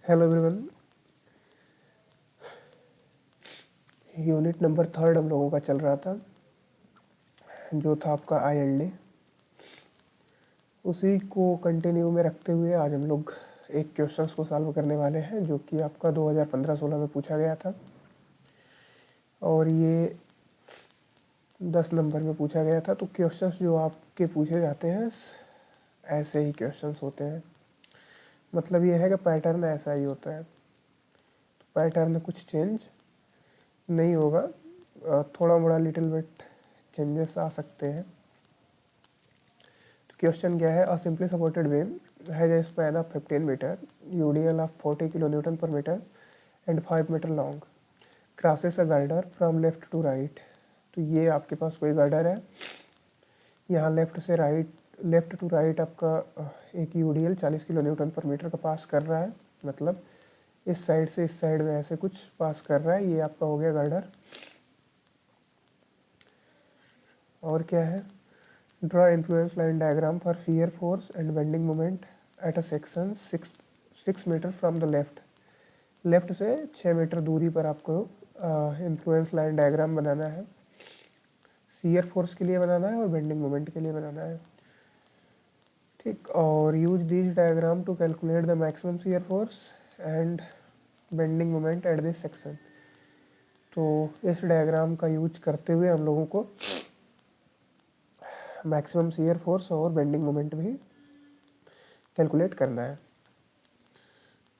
Hello everyone. Unit number 3 हम लोगों का चल रहा था, जो था आपका ILD। उसी को कंटिन्यू में रखते हुए आज हम लोग एक क्वेश्चंस को सॉल्व करने वाले हैं, जो कि आपका 2015-16 में पूछा गया था और ये 10 नंबर में पूछा गया था। तो क्वेश्चंस जो आपके पूछे जाते हैं ऐसे ही क्वेश्चंस होते हैं, मतलब ये है कि पैटर्न ऐसा ही होता है। तो पैटर्न में कुछ चेंज नहीं होगा, थोड़ा मोड़ा लिटिल बिट चेंजेस आ सकते हैं। तो क्वेश्चन क्या है? A simply supported beam has a span of 15 metre, UDL of 40 kilo newton per metre and 5 metre long, crosses a girder from left to right. तो ये आपके पास कोई गर्डर है, यहाँ लेफ्ट टू राइट आपका एक UDL 40 kilo newton per metre का पास कर रहा है, मतलब इस साइड से इस साइड में ऐसे कुछ पास कर रहा है। ये आपका हो गया गर्डर। और क्या है? Draw influence line diagram for shear force and bending moment at a section 6 metre from the left से 6 मीटर दूरी पर आपको इन्फ्लुएंस लाइन डायग्राम बनाना है। शियर फोर्स के लिए बनाना है और बेंडिंग मोमेंट के लिए बनाना है, ठीक। और use this diagram to calculate the maximum shear force and bending moment at this section. तो इस डायग्राम का यूज करते हुए हम लोगों को मैक्सिमम शियर फोर्स और बेंडिंग मोमेंट भी कैलकुलेट करना है।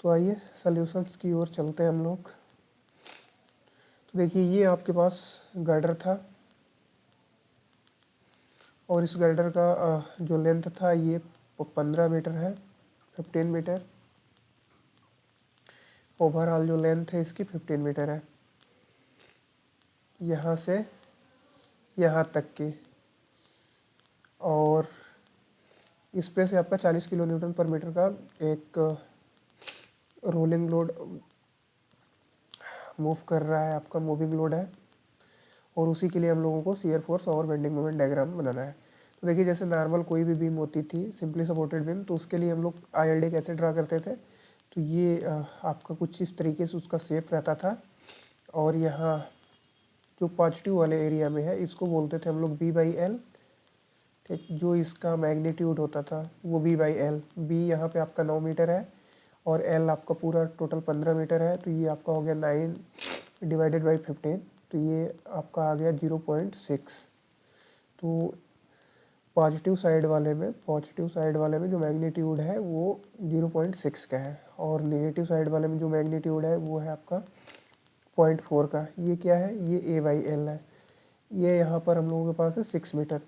तो आइए सॉल्यूशंस की ओर चलते हैं हम लोग। तो देखिए, ये आपके पास गर्डर था और इस गर्डर का जो लेंथ था ये 15 मीटर है, 15 मीटर। ओवरऑल जो लेंथ है इसकी 15 मीटर है, यहाँ से यहाँ तक की। और इस पे से आपका 40 किलो न्यूटन पर मीटर का एक रोलिंग लोड मूव कर रहा है, आपका मूविंग लोड है। और उसी के लिए हम लोगों को शियर फोर्स और बेंडिंग मोमेंट डायग्राम बनाना है। तो देखिए, जैसे नॉर्मल कोई भी बीम होती थी, सिंपली सपोर्टेड बीम, तो उसके लिए हम लोग ILD कैसे ड्रा करते थे? तो ये आपका कुछ इस तरीके से उसका शेप रहता था। और यहाँ जो पॉजिटिव वाले एरिया में है इसको बोलते थे हम लोग B/L, ठीक। जो इसका मैग्नीट्यूड होता था वो B/L। B यहाँ पे आपका 9 मीटर है और L आपका पूरा टोटल 15 मीटर है। तो ये आपका हो गया 9 डिवाइडेड बाई 15, तो ये आपका आ गया 0.6। तो पॉजिटिव साइड वाले में जो मैग्नीट्यूड है वो 0.6 का है, और नेगेटिव साइड वाले में जो मैग्नीट्यूड है वो है आपका 0.4 का। ये क्या है? ये A/L है। ये यहाँ पर हम लोगों के पास है 6 मीटर।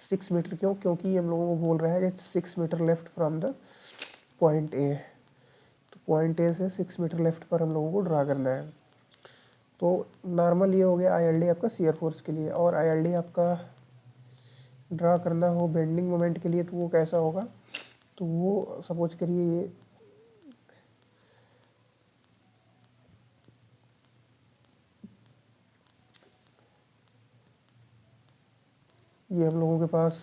6 मीटर क्यों? क्योंकि हम लोगों को बोल रहा है कि 6 metre left from the point A। तो पॉइंट A से 6 मीटर लेफ्ट पर हम लोगों को ड्रा करना है। तो नॉर्मल ये हो गया ILD आपका शियर फोर्स के लिए। और ILD आपका ड्रा करना हो बेंडिंग मोमेंट के लिए तो वो कैसा होगा? तो वो सपोज करिए ये हम लोगों के पास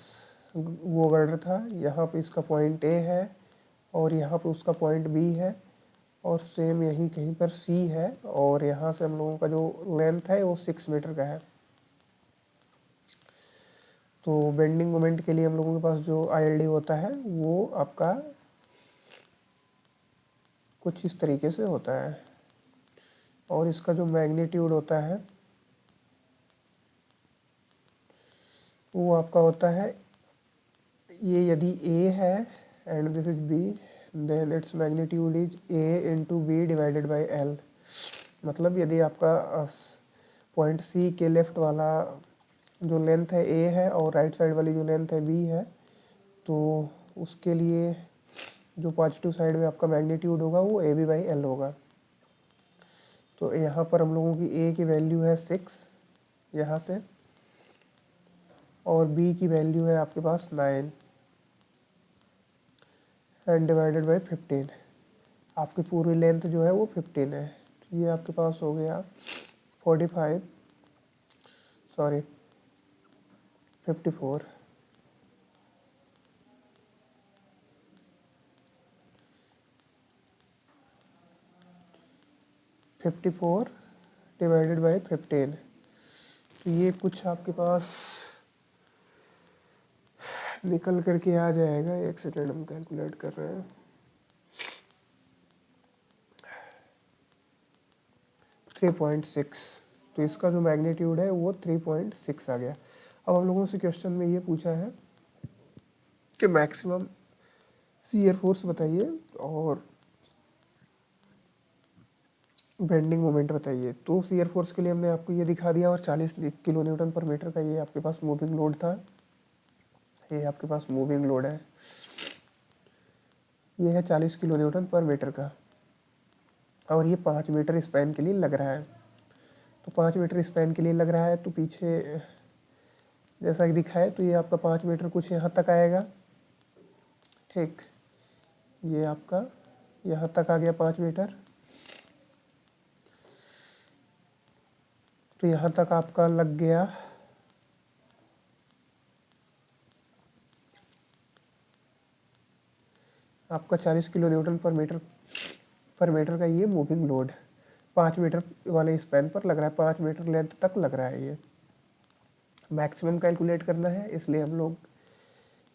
वो गर्डर था। यहाँ पे इसका पॉइंट A है और यहाँ पे उसका पॉइंट B है, और सेम यहीं कहीं पर C है। और यहाँ से हम लोगों का जो लेंथ है वो 6 मीटर का है। तो बेंडिंग मोमेंट के लिए हम लोगों के पास जो ILD होता है वो आपका कुछ इस तरीके से होता है। और इसका जो मैग्नीट्यूड होता है वो आपका होता है, ये यदि A है and this is B, then its magnitude is A into B divided by L। मतलब यदि आपका पॉइंट C के लेफ्ट वाला जो लेंथ है A है और राइट साइड वाली जो लेंथ है B है, तो उसके लिए जो पॉजिटिव साइड में आपका मैग्नीट्यूड होगा वो AB/L होगा। तो यहाँ पर हम लोगों की A की वैल्यू है 6 यहाँ से, और B की वैल्यू है आपके पास 9 एंड डिवाइडेड बाई 15। आपकी पूरी लेंथ जो है वो 15 है। तो ये आपके पास हो गया 54 54 डिवाइडेड बाई 15। तो ये कुछ आपके पास निकल करके आ जाएगा, एक सेकेंड हम कैलकुलेट कर रहे हैं। 3.6। तो इसका जो मैग्नीट्यूड है वो 3.6 आ गया। अब हम लोगों से क्वेश्चन में ये पूछा है कि मैक्सिमम शियर फोर्स बताइए और बेंडिंग मोमेंट बताइए। तो शियर फोर्स के लिए हमने आपको ये दिखा दिया, और 40 किलो न्यूटन पर मीटर का ये आपके पास मूविंग लोड था। ये आपके पास मूविंग लोड है, ये है 40 किलो न्यूटन पर मीटर का, और ये 5 मीटर स्पैन के लिए लग रहा है। तो 5 मीटर स्पैन के लिए लग रहा है, तो पीछे जैसा कि दिखा है तो ये आपका 5 मीटर कुछ यहाँ तक आएगा। ठीक, ये आपका यहाँ तक आ गया 5 मीटर। तो यहाँ तक आपका लग गया आपका 40 किलो न्यूटन पर मीटर का ये मूविंग लोड 5 मीटर वाले स्पैन पर लग रहा है, 5 मीटर लेंथ तक लग रहा है। ये मैक्सिमम कैलकुलेट करना है, इसलिए हम लोग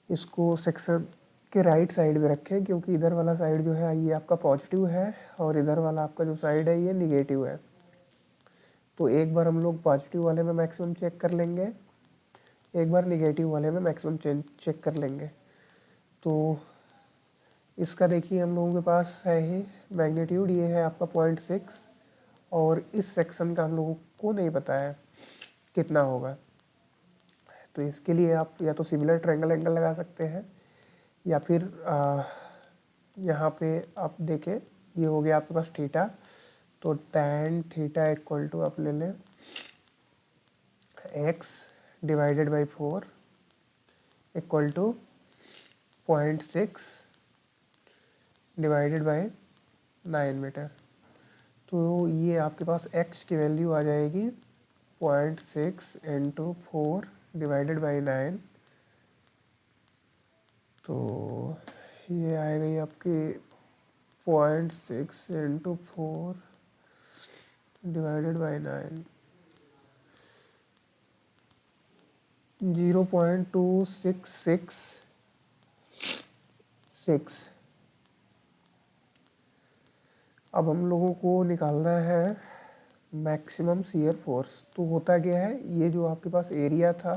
इसको सेक्शन के राइट साइड में रखें, क्योंकि इधर वाला साइड जो है ये आपका पॉजिटिव है और इधर वाला आपका जो साइड है ये निगेटिव है। तो एक बार हम लोग पॉजिटिव वाले में मैक्सिमम चेक कर लेंगे, एक बार निगेटिव वाले में मैक्सिमम चेक कर लेंगे। तो इसका देखिए हम लोगों के पास है ही मैग्नीट्यूड, ये है आपका 0.6, और इस सेक्शन का हम लोगों को नहीं पता है कितना होगा। तो इसके लिए आप या तो सिमिलर ट्रायंगल एंगल लगा सकते हैं, या फिर यहाँ पे आप देखें ये हो गया आपके पास थीटा। तो tan थीटा इक्वल टू आप ले लें x divided by 4 equal to 0.6 divided by 9 metre. तो ये आपके पास x की वैल्यू आ जाएगी 0.6 इंटू 4 डिवाइडेड बाई 9। तो ये आएगा ये आपकी 0.6 इंटू 4 डिवाइडेड बाई 9, 0.2666। अब हम लोगों को निकालना है मैक्सिमम शियर फोर्स। तो होता क्या है, ये जो आपके पास एरिया था,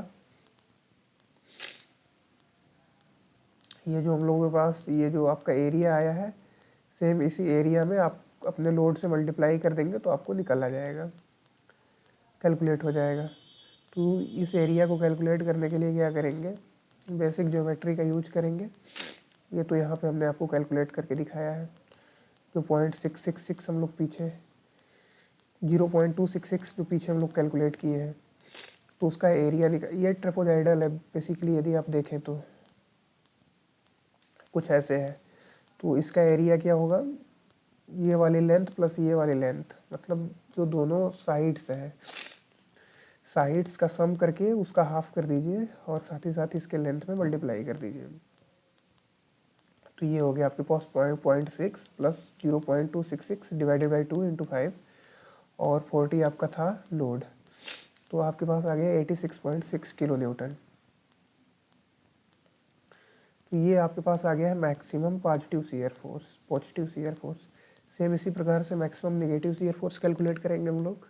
ये जो हम लोगों के पास ये जो आपका एरिया आया है, सेम इसी एरिया में आप अपने लोड से मल्टीप्लाई कर देंगे तो आपको निकल आ जाएगा, कैलकुलेट हो जाएगा। तो इस एरिया को कैलकुलेट करने के लिए क्या करेंगे, बेसिक ज्योमेट्री का यूज करेंगे। ये तो यहाँ पे हमने आपको कैलकुलेट करके दिखाया है। जो 0.666 हम लोग पीछे 0.266 जो पीछे हम लोग कैलकुलेट किए हैं, तो उसका एरिया ये ट्रेपोजाइडल है बेसिकली। यदि आप देखें तो कुछ ऐसे है। तो इसका एरिया क्या होगा, ये वाली लेंथ प्लस ये वाली लेंथ, मतलब जो दोनों साइड्स है, साइड्स का सम करके उसका हाफ कर दीजिए और साथ ही साथ इसके लेंथ में मल्टीप्लाई कर दीजिए। तो ये हो गया आपके पास 0.6 प्लस 0.266 डिवाइडेड बाई 2 इंटू 5, और 40 आपका था लोड। तो आपके पास आ गया 86.6 किलो न्यूटन। तो ये आपके पास आ गया है maximum positive shear force. Same इसी प्रकार से maximum negative shear force calculate करेंगे हम लोग।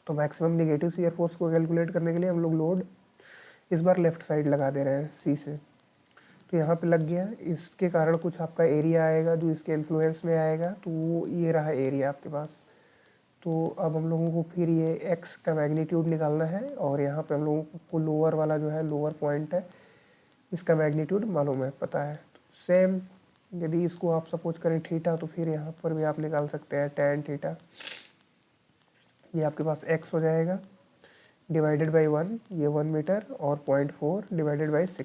तो मैक्सिमम नेगेटिव शियर फोर्स को कैलकुलेट करने के लिए हम लोग लोड इस बार लेफ्ट साइड लगा दे रहे हैं सी से। तो यहाँ पे लग गया, इसके कारण कुछ आपका एरिया आएगा जो इसके इन्फ्लुएंस में आएगा। तो वो ये रहा एरिया आपके पास। तो अब हम लोगों को फिर ये एक्स का मैग्नीट्यूड निकालना है, और यहाँ पे हम लोगों को लोअर वाला जो है लोअर पॉइंट है, इसका मैग्नीट्यूड मालूम है, पता है। तो सेम यदि इसको आप सपोज करें थीटा, तो फिर यहाँ पर भी आप निकाल सकते हैं tan थीटा। ये आपके पास x हो जाएगा डिवाइडेड बाई 1, ये 1 मीटर, और 0.4 डिवाइडेड बाई 6।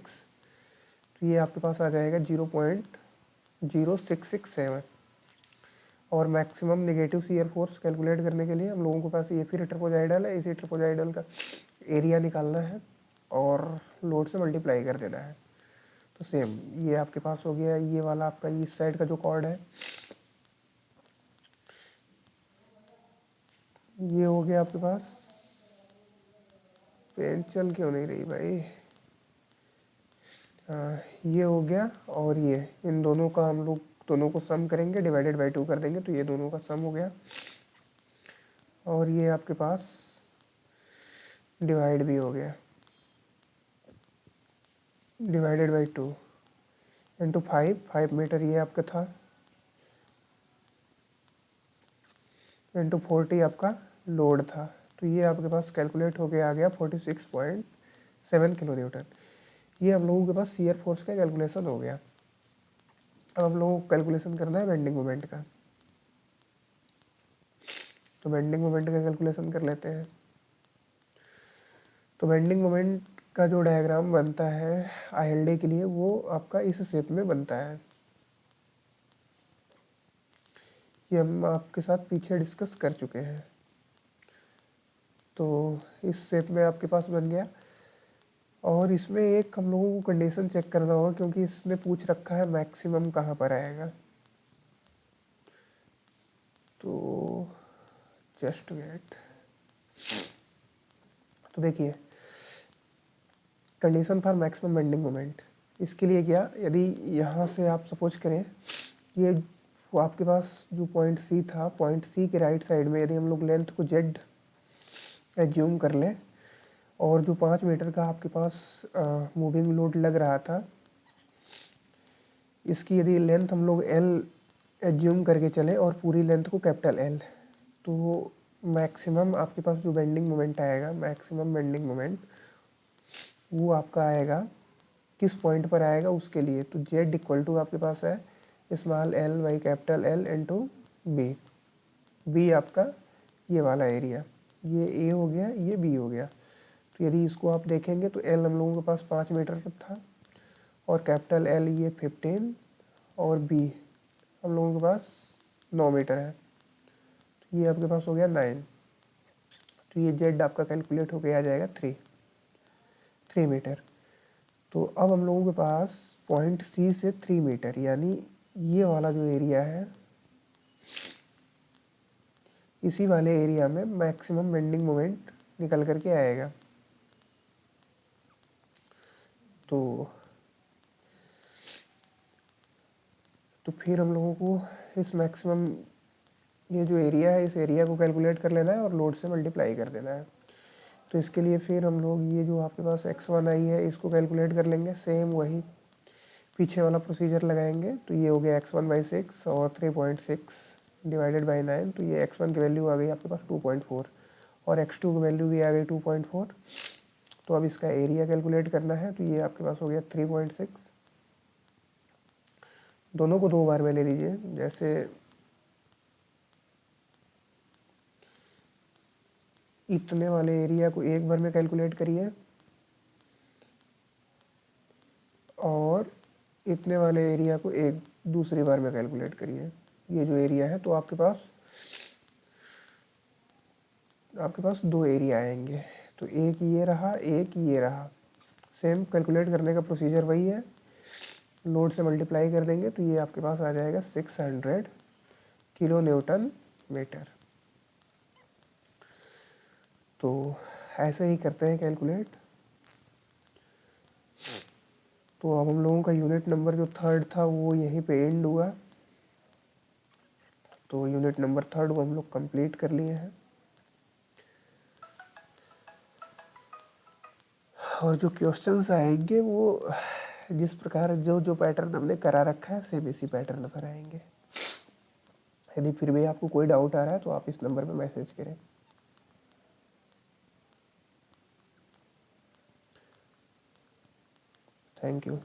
तो ये आपके पास आ जाएगा 0.0667। और maximum negative shear force calculate करने के लिए हम लोगों के पास ये फिर ट्रेपोजाइडल है, इसी ट्रेपोजाइडल का एरिया निकालना है और लोड से मल्टीप्लाई कर देना है। तो सेम ये आपके पास हो गया, ये वाला आपका इस साइड का जो कॉर्ड है, ये हो गया आपके पास, पेन चल क्यों नहीं रही भाई, हाँ ये हो गया। और ये इन दोनों का हम लोग दोनों को सम करेंगे, डिवाइडेड बाई 2 कर देंगे, तो ये दोनों का सम हो गया। और ये आपके पास डिवाइड भी हो गया, डिवाइडेड बाई 2 इंटू 5 मीटर ये आपका था, इंटू 40 आपका लोड था। तो ये आपके पास कैलकुलेट होके आ गया 46.7 किलो न्यूटन। ये हम लोगों के पास शियर फोर्स का कैलकुलेशन हो गया। अब हम लोगों को कैलकुलेशन करना है बेंडिंग मोमेंट का। तो बेंडिंग मोमेंट का कैलकुलेशन कर लेते हैं। तो बेंडिंग मोमेंट का जो डायग्राम बनता है आईएलडी के लिए वो आपका इस शेप में बनता है। ये हम आपके साथ पीछे डिस्कस कर चुके हैं। तो इस शेप में आपके पास बन गया। और इसमें एक हम लोगों को कंडीशन चेक करना होगा, क्योंकि इसने पूछ रखा है मैक्सिमम कहाँ पर आएगा। तो जस्ट वेट। तो देखिए condition for maximum bending moment, इसके लिए क्या, यदि यहाँ से आप सपोज करें ये वो आपके पास जो पॉइंट सी था, पॉइंट सी के राइट साइड में यदि हम लोग लेंथ को जेड एज्यूम कर लें, और जो 5 मीटर का आपके पास मूविंग लोड लग रहा था, इसकी यदि लेंथ हम लोग एल एज्यूम करके चले और पूरी लेंथ को कैपिटल एल, तो मैक्सिमम आपके पास जो बेंडिंग मोमेंट आएगा, मैक्सिमम बेंडिंग मोमेंट वो आपका आएगा किस पॉइंट पर आएगा उसके लिए। तो जेड इक्वल टू आपके पास है small L by capital L into B. B आपका ये वाला एरिया, ये ए हो गया, ये बी हो गया। तो यदि इसको आप देखेंगे तो एल हम लोगों के पास 5 मीटर पर था, और कैपिटल एल ये 15, और बी हम लोगों के पास 9 मीटर है, तो ये आपके पास हो गया 9। तो ये जेड आपका कैलकुलेट होकर आ जाएगा 3 मीटर। तो अब हम लोगों के पास पॉइंट सी से 3 मीटर, यानी ये वाला जो एरिया है, इसी वाले एरिया में मैक्सिमम बेंडिंग मोमेंट निकल करके आएगा। तो फिर हम लोगों को इस मैक्सिमम ये जो एरिया है, इस एरिया को कैलकुलेट कर लेना है और लोड से मल्टीप्लाई कर देना है। तो इसके लिए फिर हम लोग ये जो आपके पास x1 आई है इसको कैलकुलेट कर लेंगे, सेम वही पीछे वाला प्रोसीजर लगाएंगे। तो ये हो गया x1/6 और 3.6 डिवाइडेड बाई 9। तो ये x1 की वैल्यू आ गई आपके पास 2.4 और x2 की वैल्यू भी आ गई 2.4। तो अब इसका एरिया कैलकुलेट करना है। तो ये आपके पास हो गया 3.6। दोनों को 2 बार में ले लीजिए, जैसे इतने वाले एरिया को एक बार में कैलकुलेट करिए और इतने वाले एरिया को एक दूसरी बार में कैलकुलेट करिए। ये जो एरिया है, तो आपके पास 2 एरिया आएंगे। तो एक ये रहा, एक ये रहा। सेम कैलकुलेट करने का प्रोसीजर वही है, लोड से मल्टीप्लाई कर देंगे। तो ये आपके पास आ जाएगा 600 किलो न्यूटन मीटर। तो ऐसे ही करते हैं कैलकुलेट। तो अब हम लोगों का यूनिट नंबर जो 3rd था वो यहीं पे एंड हुआ। तो यूनिट नंबर 3rd को हम लोग कंप्लीट कर लिए हैं। और जो क्वेश्चंस आएंगे वो जिस प्रकार जो पैटर्न हमने करा रखा है सेम इसी पैटर्न पर आएंगे। यदि फिर भी आपको कोई डाउट आ रहा है तो आप इस नंबर पे मैसेज करें। Thank you.